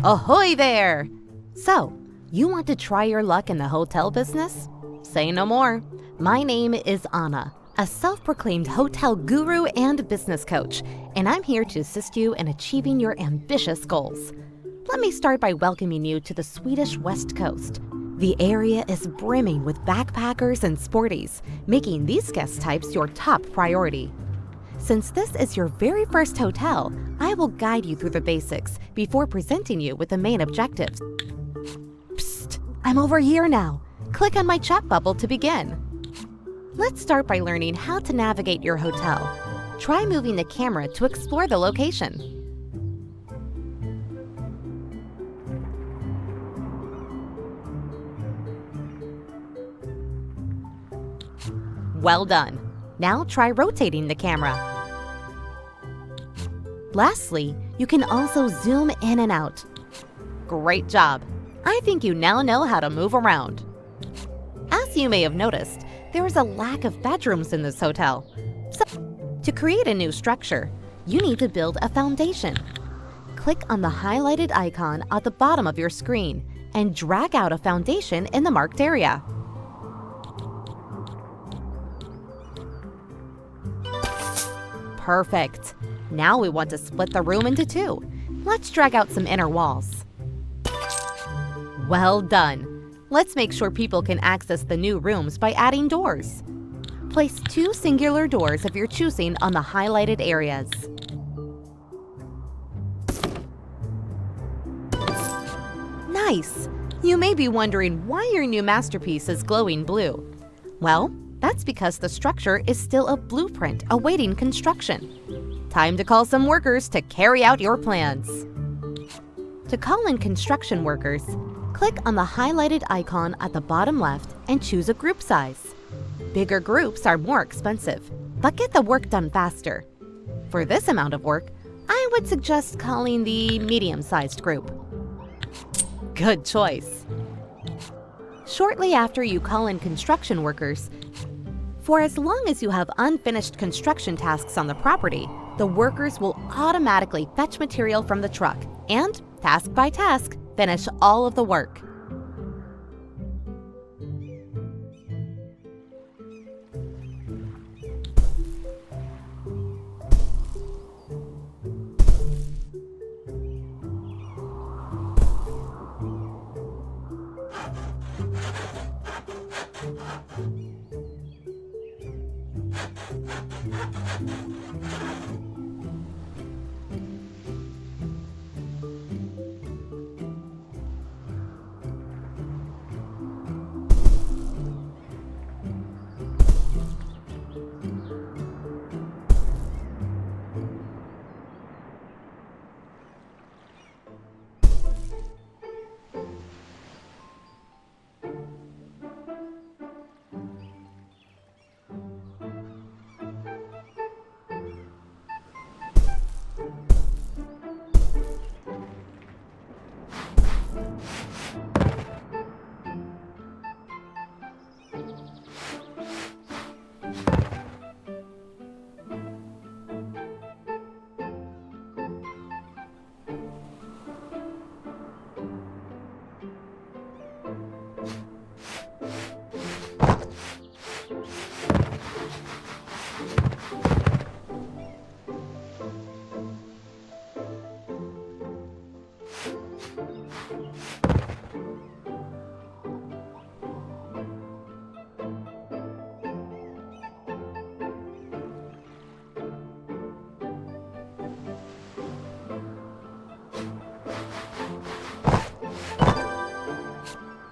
Ahoy there! So, you want to try your luck in the hotel business? Say no more. My name is Anna, a self-proclaimed hotel guru and business coach, and I'm here to assist you in achieving your ambitious goals. Let me start by welcoming you to the Swedish West Coast. The area is brimming with backpackers and sporties, making these guest types your top priority. Since this is your very first hotel, I will guide you through the basics before presenting you with the main objectives. Psst, I'm over here now. Click on my chat bubble to begin. Let's start by learning how to navigate your hotel. Try moving the camera to explore the location. Well done. Now try rotating the camera. Lastly, you can also zoom in and out. Great job! I think you now know how to move around. As you may have noticed, there is a lack of bedrooms in this hotel. So, to create a new structure, you need to build a foundation. Click on the highlighted icon at the bottom of your screen and drag out a foundation in the marked area. Perfect! Now we want to split the room into two. Let's drag out some inner walls. Well done! Let's make sure people can access the new rooms by adding doors. Place 2 singular doors of your choosing on the highlighted areas. Nice! You may be wondering why your new masterpiece is glowing blue. Well, that's because the structure is still a blueprint awaiting construction. Time to call some workers to carry out your plans. To call in construction workers, click on the highlighted icon at the bottom left and choose a group size. Bigger groups are more expensive, but get the work done faster. For this amount of work, I would suggest calling the medium-sized group. Good choice. Shortly after you call in construction workers, for as long as you have unfinished construction tasks on the property, the workers will automatically fetch material from the truck and, task by task, finish all of the work.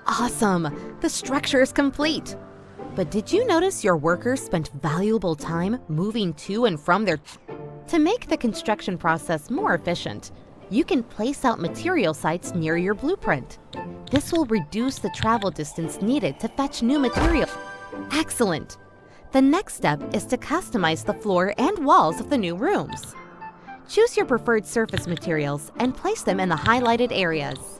Awesome! The structure is complete! But did you notice your workers spent valuable time moving to and from their... To make the construction process more efficient, you can place out material sites near your blueprint. This will reduce the travel distance needed to fetch new material. Excellent! The next step is to customize the floor and walls of the new rooms. Choose your preferred surface materials and place them in the highlighted areas.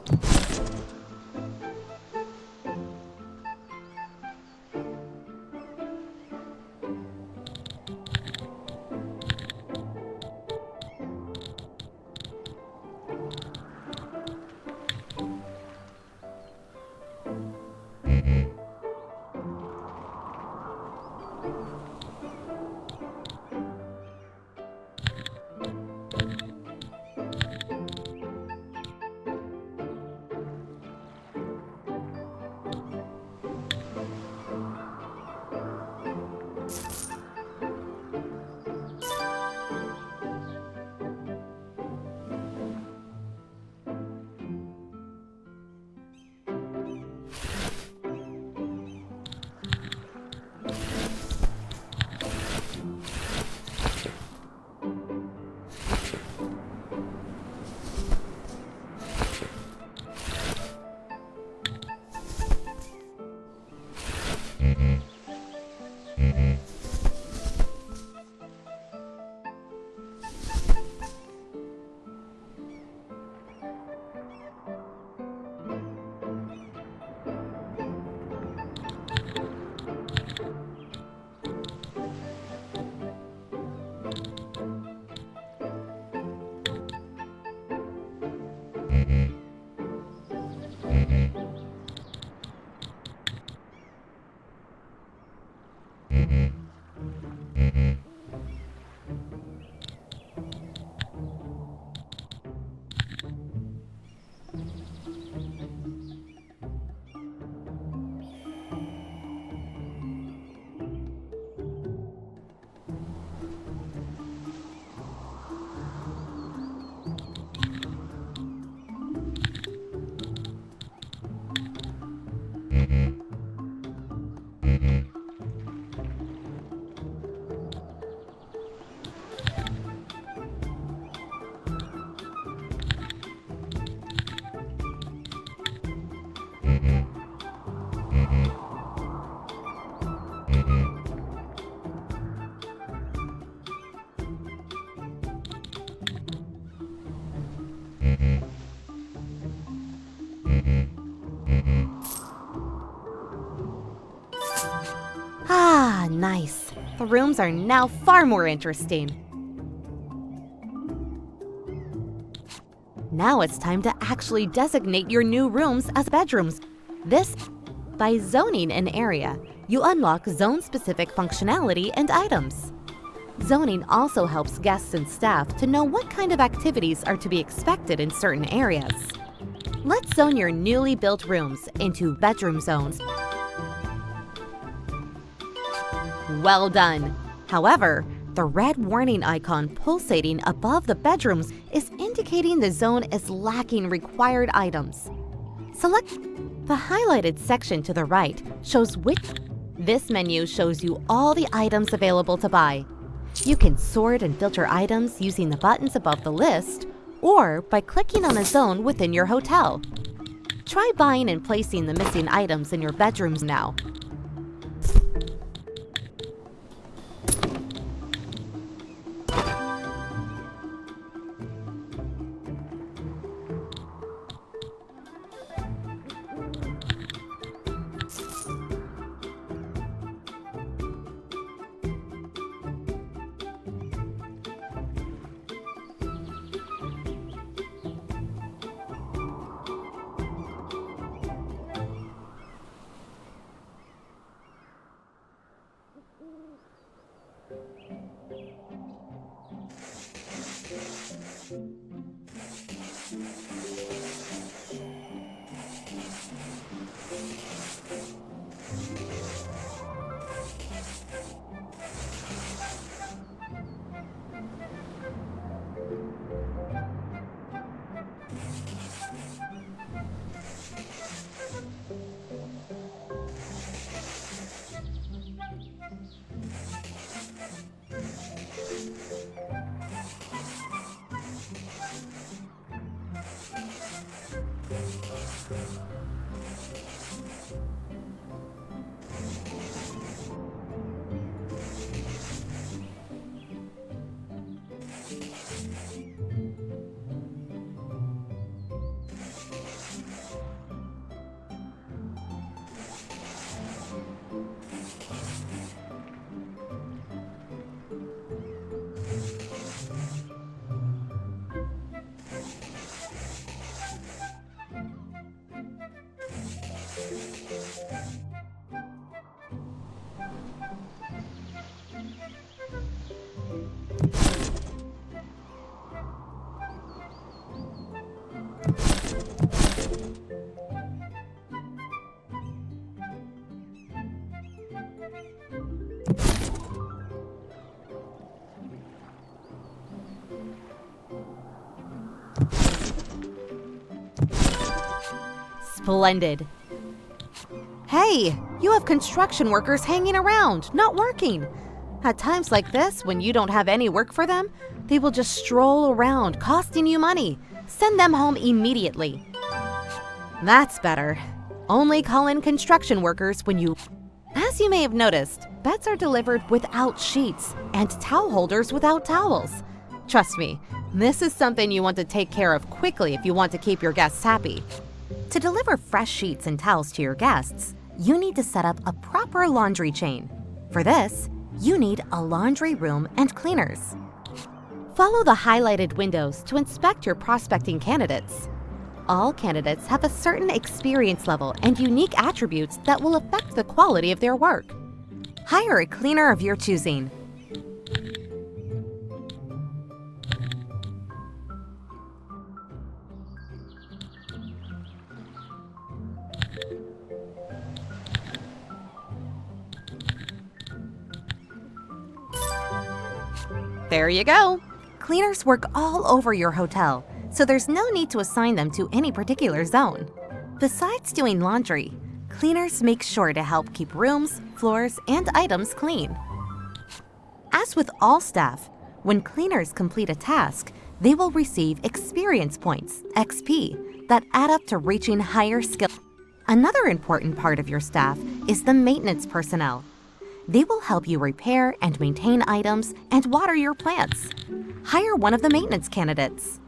Ah, nice. The rooms are now far more interesting. Now it's time to actually designate your new rooms as bedrooms. By zoning an area, you unlock zone-specific functionality and items. Zoning also helps guests and staff to know what kind of activities are to be expected in certain areas. Let's zone your newly built rooms into bedroom zones. Well done! However, the red warning icon pulsating above the bedrooms is indicating the zone is lacking required items. Select the highlighted section to the right shows which. This menu shows you all the items available to buy. You can sort and filter items using the buttons above the list or by clicking on a zone within your hotel. Try buying and placing the missing items in your bedrooms now. Splendid. Hey, you have construction workers hanging around, not working. At times like this, when you don't have any work for them, they will just stroll around, costing you money. Send them home immediately. That's better. Only call in construction workers when you... As you may have noticed, beds are delivered without sheets and towel holders without towels. Trust me, this is something you want to take care of quickly if you want to keep your guests happy. To deliver fresh sheets and towels to your guests, you need to set up a proper laundry chain. For this, you need a laundry room and cleaners. Follow the highlighted windows to inspect your prospecting candidates. All candidates have a certain experience level and unique attributes that will affect the quality of their work. Hire a cleaner of your choosing. There you go. Cleaners work all over your hotel, so there's no need to assign them to any particular zone. Besides doing laundry, cleaners make sure to help keep rooms, floors, and items clean. As with all staff, when cleaners complete a task, they will receive experience points, XP, that add up to reaching higher skill. Another important part of your staff is the maintenance personnel. They will help you repair and maintain items and water your plants. Hire one of the maintenance candidates.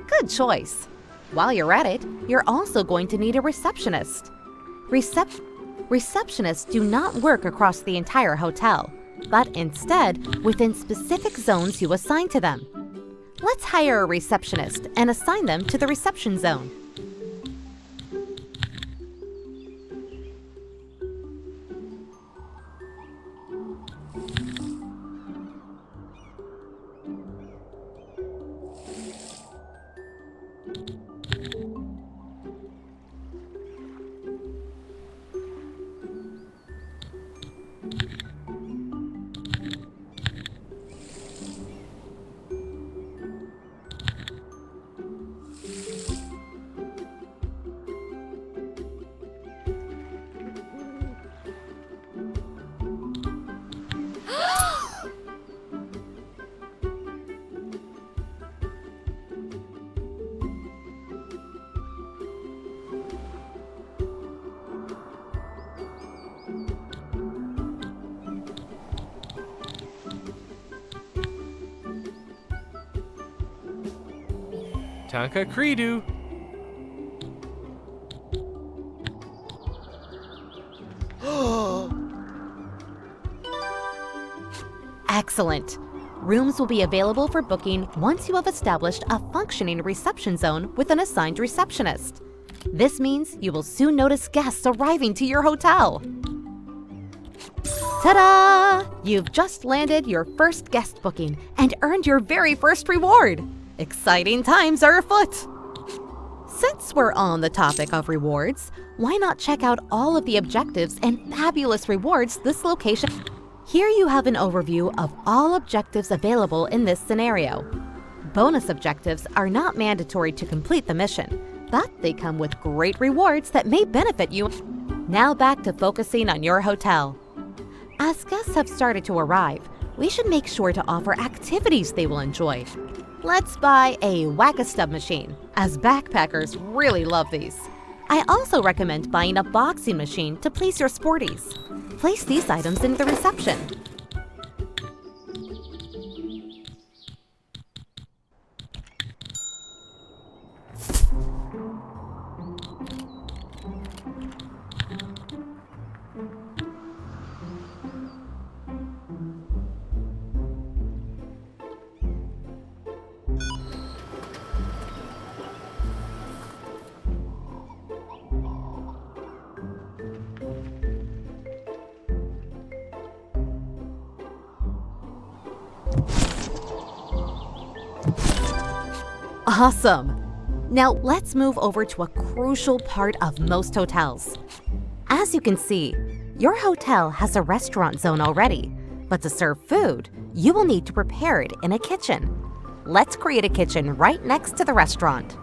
Good choice. While you're at it, you're also going to need a receptionist. Receptionists do not work across the entire hotel, but instead within specific zones you assign to them. Let's hire a receptionist and assign them to the reception zone. Tanka Credu. Excellent. Rooms will be available for booking once you have established a functioning reception zone with an assigned receptionist. This means you will soon notice guests arriving to your hotel. Ta-da! You've just landed your first guest booking and earned your very first reward. Exciting times are afoot. Since we're on the topic of rewards, why not check out all of the objectives and fabulous rewards this location... Here you have an overview of all objectives available in this scenario. Bonus objectives are not mandatory to complete the mission, but they come with great rewards that may benefit you. Now back to focusing on your hotel. As guests have started to arrive, we should make sure to offer activities they will enjoy. Let's buy a Whack-A-Stub machine, as backpackers really love these. I also recommend buying a boxing machine to please your sporties. Place these items in the reception. Awesome! Now let's move over to a crucial part of most hotels. As you can see, your hotel has a restaurant zone already, but to serve food, you will need to prepare it in a kitchen. Let's create a kitchen right next to the restaurant.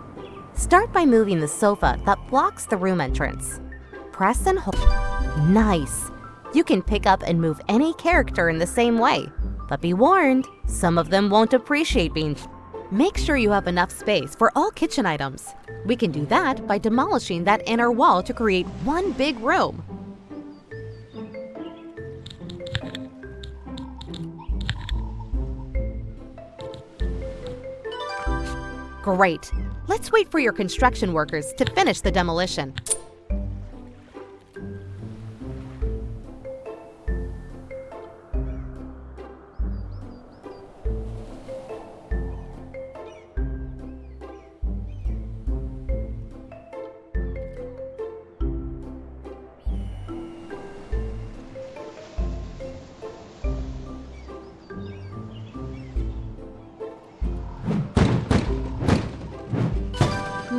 Start by moving the sofa that blocks the room entrance. Press and hold. Nice! You can pick up and move any character in the same way, but be warned, some of them won't appreciate being. Make sure you have enough space for all kitchen items. We can do that by demolishing that inner wall to create one big room. Great! Let's wait for your construction workers to finish the demolition.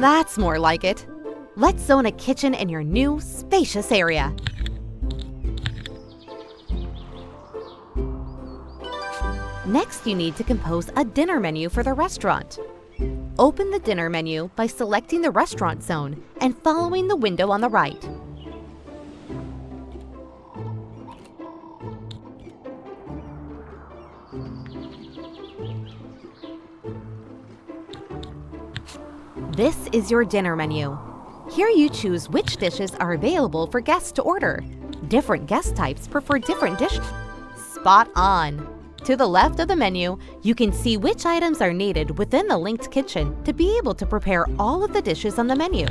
That's more like it. Let's zone a kitchen in your new, spacious area. Next, you need to compose a dinner menu for the restaurant. Open the dinner menu by selecting the restaurant zone and following the window on the right. This is your dinner menu. Here you choose which dishes are available for guests to order. Different guest types prefer different dishes. Spot on! To the left of the menu, you can see which items are needed within the linked kitchen to be able to prepare all of the dishes on the menu.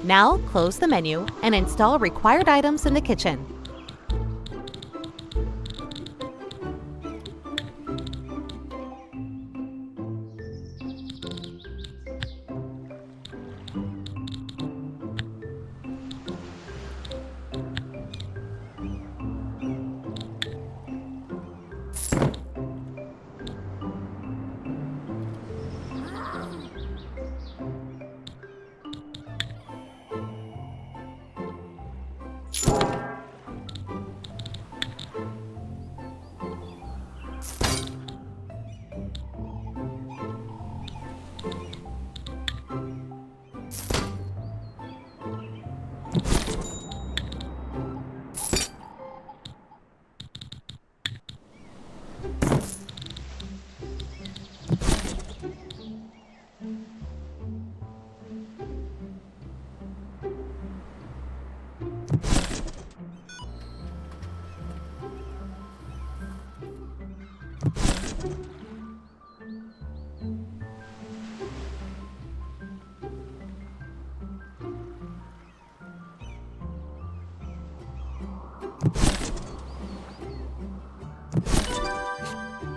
Now close the menu and install required items in the kitchen.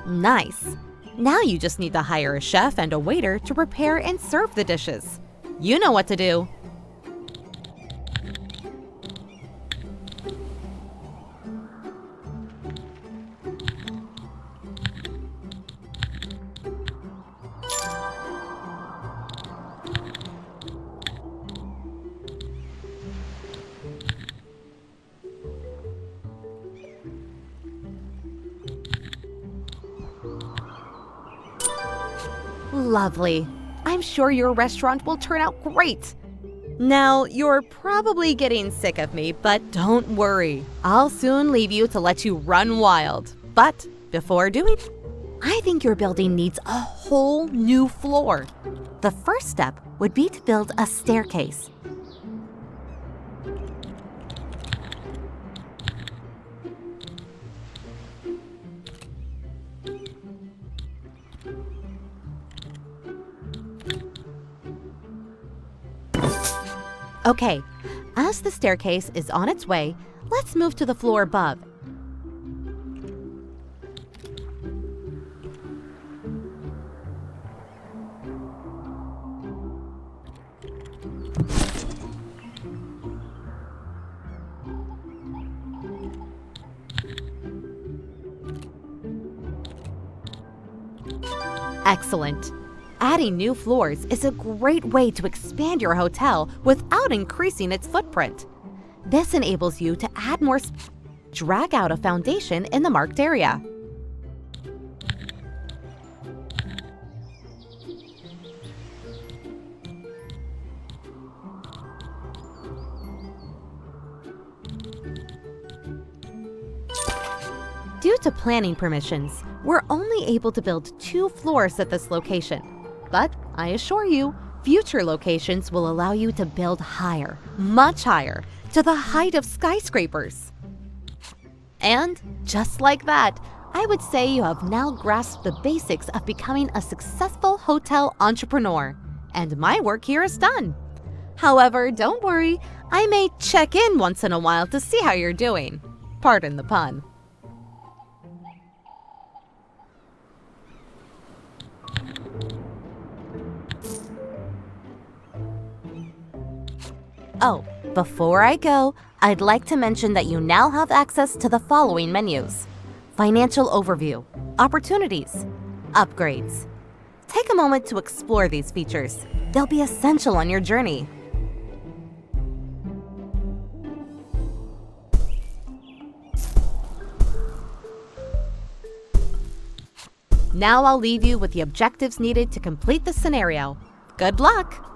Nice! Now you just need to hire a chef and a waiter to prepare and serve the dishes. You know what to do. Lovely. I'm sure your restaurant will turn out great. Now, you're probably getting sick of me, but don't worry. I'll soon leave you to let you run wild. But before doing, I think your building needs a whole new floor. The first step would be to build a staircase. Okay, as the staircase is on its way, let's move to the floor above. Excellent. Adding new floors is a great way to expand your hotel without increasing its footprint. This enables you to add more space, drag out a foundation in the marked area. Due to planning permissions, we're only able to build 2 floors at this location. But I assure you, future locations will allow you to build higher, much higher, to the height of skyscrapers. And just like that, I would say you have now grasped the basics of becoming a successful hotel entrepreneur, and my work here is done. However, don't worry, I may check in once in a while to see how you're doing. Pardon the pun. Oh, before I go, I'd like to mention that you now have access to the following menus: Financial Overview, Opportunities, Upgrades. Take a moment to explore these features. They'll be essential on your journey. Now I'll leave you with the objectives needed to complete the scenario. Good luck!